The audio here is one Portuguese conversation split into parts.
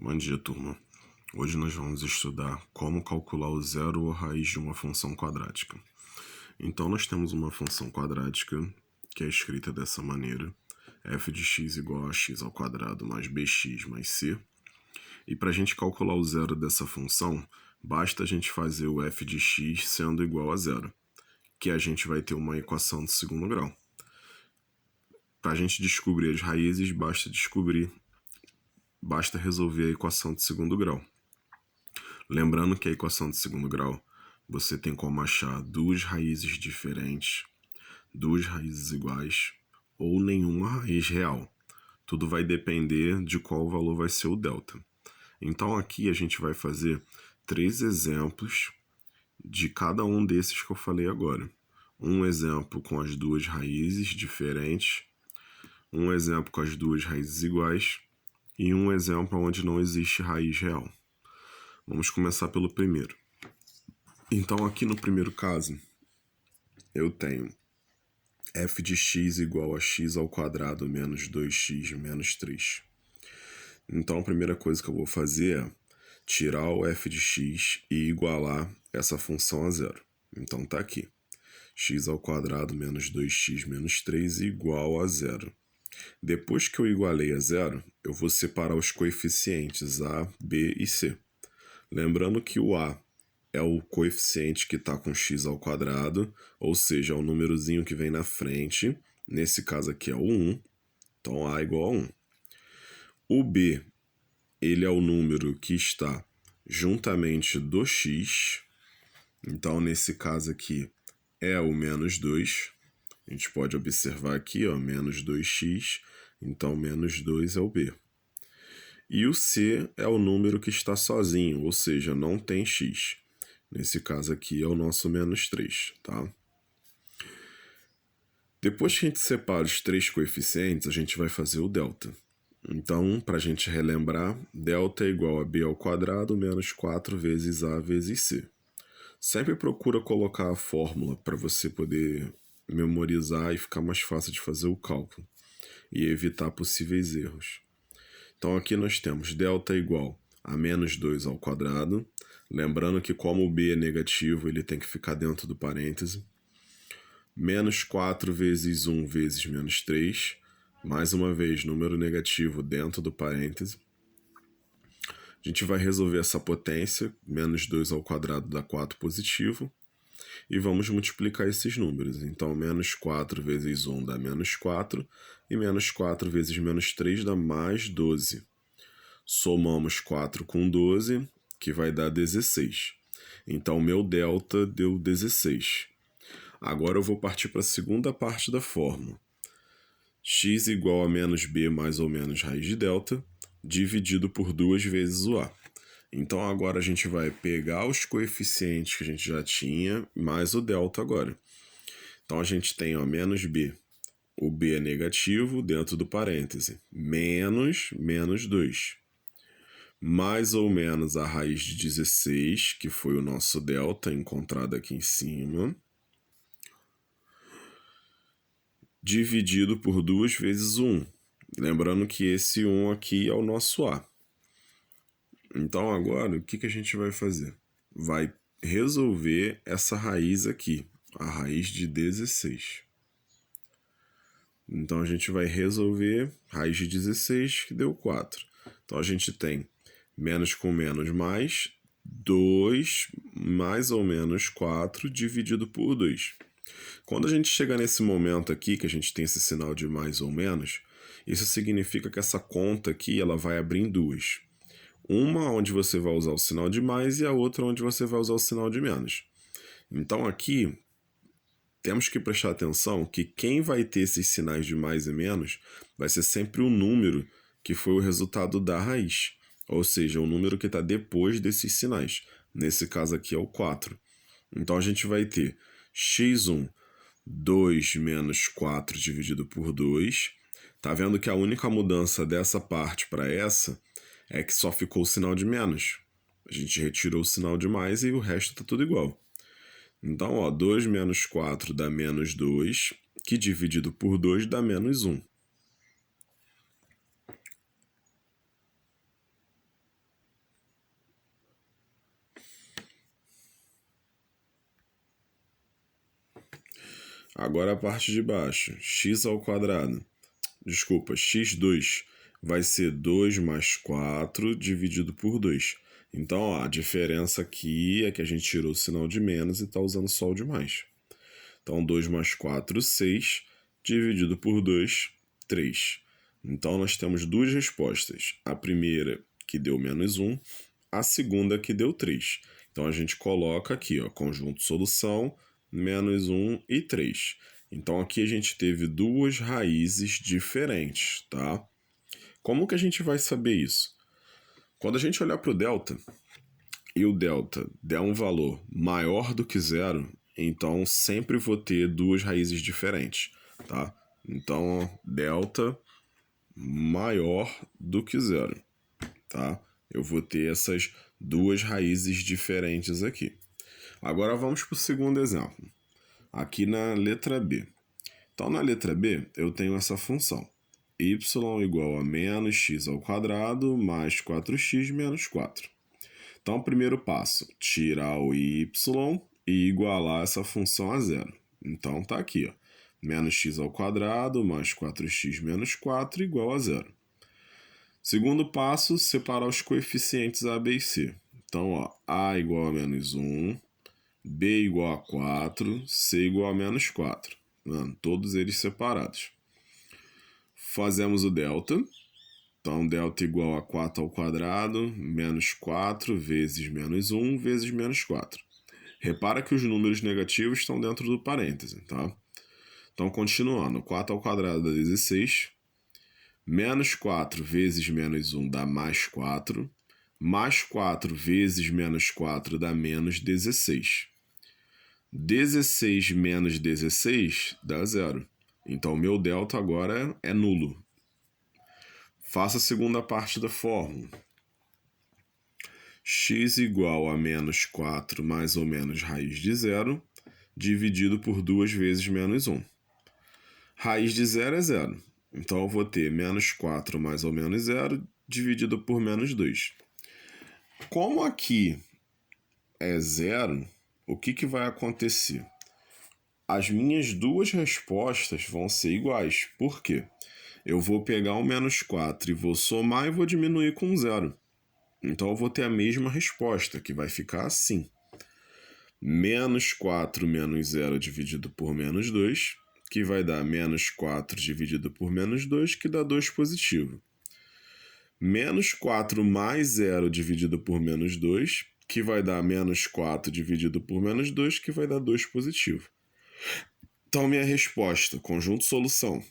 Bom dia, turma. Hoje nós vamos estudar como calcular o zero ou a raiz de uma função quadrática. Então, nós temos uma função quadrática que é escrita dessa maneira: f de x igual a x ao quadrado mais bx mais c. E para a gente calcular o zero dessa função, basta a gente fazer o f de x sendo igual a zero, que a gente vai ter uma equação de segundo grau. Para a gente descobrir as raízes, basta resolver a equação de segundo grau. Lembrando que a equação de segundo grau, você tem como achar duas raízes diferentes, duas raízes iguais ou nenhuma raiz real. Tudo vai depender de qual valor vai ser o delta. Então aqui a gente vai fazer 3 exemplos de cada um desses que eu falei agora. Um exemplo com as duas raízes diferentes, um exemplo com as duas raízes iguais e um exemplo onde não existe raiz real. Vamos começar pelo primeiro. Então, aqui no primeiro caso, eu tenho f de x igual a x ao quadrado menos 2x menos 3. Então, a primeira coisa que eu vou fazer é tirar o f de x e igualar essa função a zero. Então, tá aqui. X ao quadrado menos 2x menos 3 igual a zero. Depois que eu igualei a zero, eu vou separar os coeficientes a, b e c. Lembrando que o a é o coeficiente que está com x ao quadrado, ou seja, é o númerozinho que vem na frente. Nesse caso aqui é o 1, então a igual a 1. O b, ele é o número que está juntamente do x, então nesse caso aqui é o menos 2. A gente pode observar aqui, ó, menos 2x, então menos 2 é o b. E o c é o número que está sozinho, ou seja, não tem x. Nesse caso aqui é o nosso menos 3, tá? Depois que a gente separa os 3 coeficientes, a gente vai fazer o delta. Então, para a gente relembrar, delta é igual a b ao quadrado menos 4 vezes a vezes c. Sempre procura colocar a fórmula para você poder memorizar e ficar mais fácil de fazer o cálculo e evitar possíveis erros. Então, aqui nós temos delta igual a menos 2 ao quadrado. Lembrando que como o b é negativo, ele tem que ficar dentro do parêntese. Menos 4 vezes 1 vezes menos 3. Mais uma vez, número negativo dentro do parêntese. A gente vai resolver essa potência. Menos 2 ao quadrado dá 4 positivo. E vamos multiplicar esses números. Então, menos 4 vezes 1 dá menos 4. E menos 4 vezes menos 3 dá mais 12. Somamos 4 com 12, que vai dar 16. Então, meu delta deu 16. Agora eu vou partir para a segunda parte da fórmula. X igual a menos b mais ou menos raiz de delta, dividido por 2 vezes o a. Então, agora a gente vai pegar os coeficientes que a gente já tinha, mais o delta agora. Então, a gente tem, ó, menos b. O b é negativo dentro do parêntese. Menos 2. Mais ou menos a raiz de 16, que foi o nosso delta encontrado aqui em cima, dividido por 2 vezes 1. Lembrando que esse 1 aqui é o nosso a. Então, agora, o que a gente vai fazer? Vai resolver essa raiz aqui, a raiz de 16. Então, a gente vai resolver raiz de 16, que deu 4. Então, a gente tem menos com menos mais, 2 mais ou menos 4 dividido por 2. Quando a gente chega nesse momento aqui, que a gente tem esse sinal de mais ou menos, isso significa que essa conta aqui ela vai abrir em duas. Uma onde você vai usar o sinal de mais e a outra onde você vai usar o sinal de menos. Então aqui, temos que prestar atenção que quem vai ter esses sinais de mais e menos vai ser sempre o número que foi o resultado da raiz. Ou seja, o número que está depois desses sinais. Nesse caso aqui é o 4. Então a gente vai ter x1, 2 menos 4 dividido por 2. Tá vendo que a única mudança dessa parte para essa é que só ficou o sinal de menos. A gente retirou o sinal de mais e o resto está tudo igual. Então, ó, 2 menos 4 dá menos 2, que dividido por 2 dá menos 1. Agora a parte de baixo, x ao quadrado. Desculpa, x2 vai ser 2 mais 4 dividido por 2. Então, ó, a diferença aqui é que a gente tirou o sinal de menos e está usando só o de mais. Então, 2 mais 4, 6, dividido por 2, 3. Então, nós temos duas respostas. A primeira, que deu menos 1, a segunda, que deu 3. Então, a gente coloca aqui, ó, conjunto solução, menos 1 e 3. Então, aqui a gente teve duas raízes diferentes, tá? Como que a gente vai saber isso? Quando a gente olhar para o delta, e o delta der um valor maior do que zero, então sempre vou ter duas raízes diferentes, tá? Então, delta maior do que zero, tá? Eu vou ter essas duas raízes diferentes aqui. Agora vamos para o segundo exemplo, aqui na letra B. Então, na letra B, eu tenho essa função, y igual a menos x ao quadrado mais 4x menos 4. Então, o primeiro passo, tirar o y e igualar essa função a zero. Então, tá aqui, ó, menos x ao quadrado mais 4x menos 4 igual a zero. Segundo passo, separar os coeficientes a, b e c. Então, ó, a igual a menos 1, b igual a 4, c igual a menos 4. Mano, todos eles separados. Fazemos o delta. Então, delta igual a 4 ao quadrado, menos 4 vezes menos 1 vezes menos 4. Repara que os números negativos estão dentro do parêntese, tá? Então, continuando, 4 ao quadrado dá 16, menos 4 vezes menos 1 dá mais 4, mais 4 vezes menos 4 dá menos 16. 16 menos 16 dá 0. Então, meu delta agora é nulo. Faça a segunda parte da fórmula. X igual a menos 4 mais ou menos raiz de 0, dividido por 2 vezes menos 1. Raiz de 0 é 0. Então, eu vou ter menos 4 mais ou menos 0, dividido por menos 2. Como aqui é 0, o que vai acontecer? As minhas duas respostas vão ser iguais. Por quê? Eu vou pegar o menos 4 e vou somar e vou diminuir com 0. Então, eu vou ter a mesma resposta, que vai ficar assim. Menos 4 menos 0 dividido por menos 2, que vai dar menos 4 dividido por menos 2, que dá 2 positivo. Menos 4 mais 0 dividido por menos 2, que vai dar menos 4 dividido por menos 2, que vai dar 2 positivo. Então, minha resposta, conjunto solução,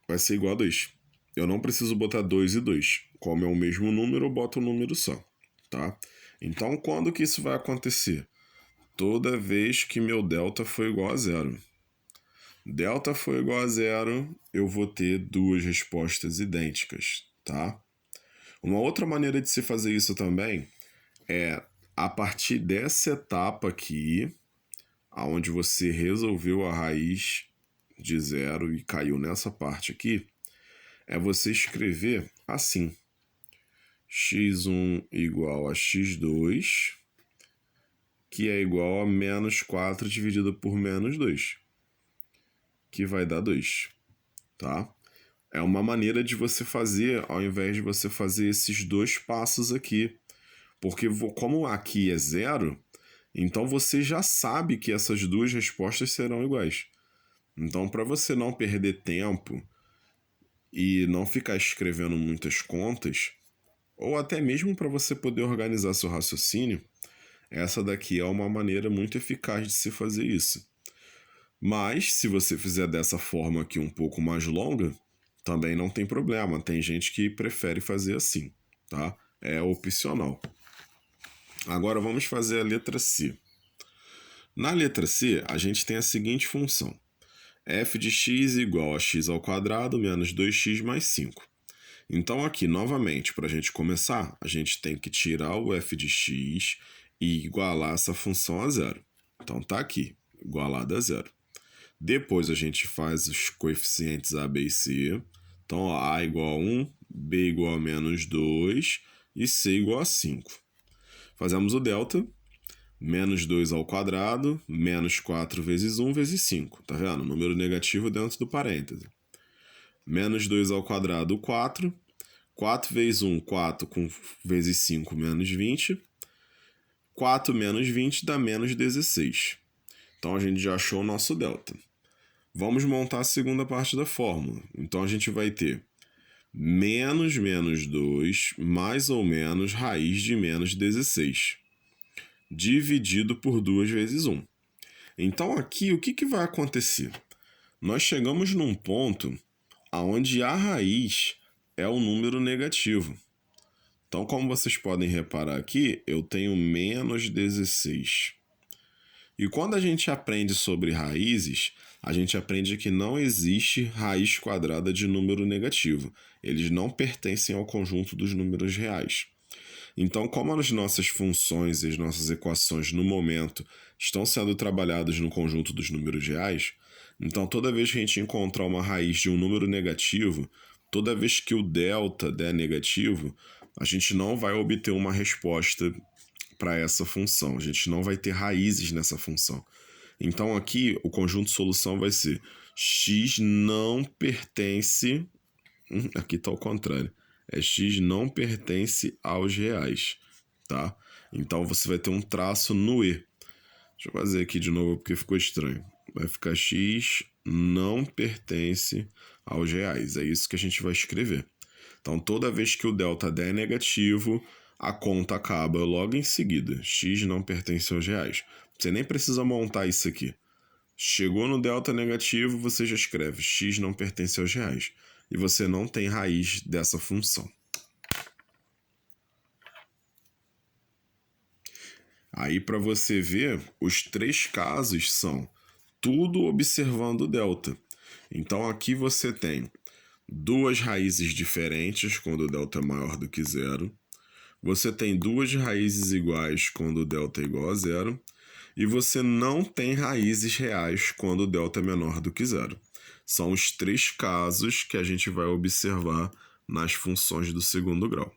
vai ser igual a 2. Eu não preciso botar 2 e 2. Como é o mesmo número, eu boto um número só, tá? Então, quando que isso vai acontecer? Toda vez que meu delta for igual a 0. Delta for igual a 0, eu vou ter duas respostas idênticas, tá? Uma outra maneira de se fazer isso também é, a partir dessa etapa aqui, onde você resolveu a raiz de 0 e caiu nessa parte aqui, é você escrever assim: x1 igual a x2, que é igual a menos 4 dividido por menos 2, que vai dar 2, tá? É uma maneira de você fazer, ao invés de você fazer esses dois passos aqui. Porque como aqui é 0, então você já sabe que essas duas respostas serão iguais. Então, para você não perder tempo e não ficar escrevendo muitas contas, ou até mesmo para você poder organizar seu raciocínio, essa daqui é uma maneira muito eficaz de se fazer isso. Mas, se você fizer dessa forma aqui um pouco mais longa, também não tem problema. Tem gente que prefere fazer assim, tá? É opcional. Agora vamos fazer a letra C. Na letra C, a gente tem a seguinte função: f de x igual a x ao quadrado menos 2x mais 5. Então aqui, novamente, para a gente começar, a gente tem que tirar o f de x e igualar essa função a 0. Então tá aqui, igualado a 0. Depois a gente faz os coeficientes a, b e c. Então, ó, a igual a 1, b igual a menos 2 e c igual a 5. Fazemos o delta. Menos 2 ao quadrado, menos 4 vezes 1 vezes 5. Tá vendo? Número negativo dentro do parêntese. Menos 2 ao quadrado, 4. 4 vezes 1, 4 vezes 5, menos 20. 4 menos 20 dá menos 16. Então, a gente já achou o nosso delta. Vamos montar a segunda parte da fórmula. Então, a gente vai ter menos 2 mais ou menos raiz de menos 16, dividido por 2 vezes 1. Então, aqui, o que vai acontecer? Nós chegamos num ponto onde a raiz é o número negativo. Então, como vocês podem reparar aqui, eu tenho menos 16. E quando a gente aprende sobre raízes, a gente aprende que não existe raiz quadrada de número negativo. Eles não pertencem ao conjunto dos números reais. Então, como as nossas funções e as nossas equações no momento estão sendo trabalhadas no conjunto dos números reais, então toda vez que a gente encontrar uma raiz de um número negativo, toda vez que o delta der negativo, a gente não vai obter uma resposta para essa função. A gente não vai ter raízes nessa função. Então aqui o conjunto solução vai ser x não pertence... Aqui está ao contrário. X não pertence aos reais, tá? Então você vai ter um traço no E. Deixa eu fazer aqui de novo porque ficou estranho. Vai ficar x não pertence aos reais. É isso que a gente vai escrever. Então, toda vez que o delta der negativo, a conta acaba logo em seguida. X não pertence aos reais. Você nem precisa montar isso aqui. Chegou no delta negativo, você já escreve x não pertence aos reais. E você não tem raiz dessa função. Aí, para você ver, os 3 casos são tudo observando o delta. Então, aqui você tem 2 raízes diferentes quando o delta é maior do que 0. Você tem 2 raízes iguais quando o delta é igual a 0. E você não tem raízes reais quando o delta é menor do que 0. São os 3 casos que a gente vai observar nas funções do segundo grau.